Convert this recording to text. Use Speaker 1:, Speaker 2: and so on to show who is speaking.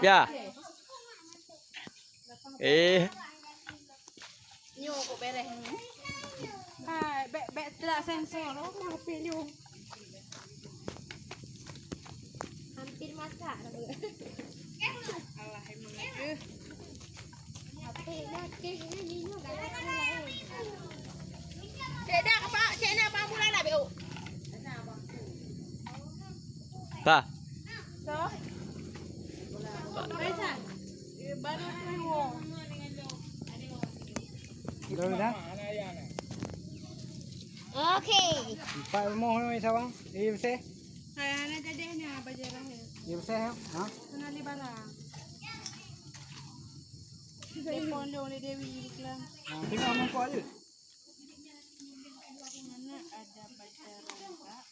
Speaker 1: Ya.
Speaker 2: Nyo kok beres.
Speaker 3: Bek tidak sensor. Mau pilih.
Speaker 2: Hampir masak.
Speaker 3: Allah emang itu.
Speaker 2: Apa nak keknya nyo dah lain.
Speaker 3: Cek dah Pak, cek nak apa mula dah beu.
Speaker 1: Kah?
Speaker 3: So. Besan. Baru tengok.
Speaker 4: Rồi đó.
Speaker 2: Okey.
Speaker 4: Phải mua hay sao? Đi xe.
Speaker 3: Ana jadi ni bajarah ni.
Speaker 4: Đi xe hả?
Speaker 3: Sana ni barang. Telepon dia oleh Dewi iklan.
Speaker 4: Tengok mau kau je.
Speaker 3: Mana ada bajarah Pak.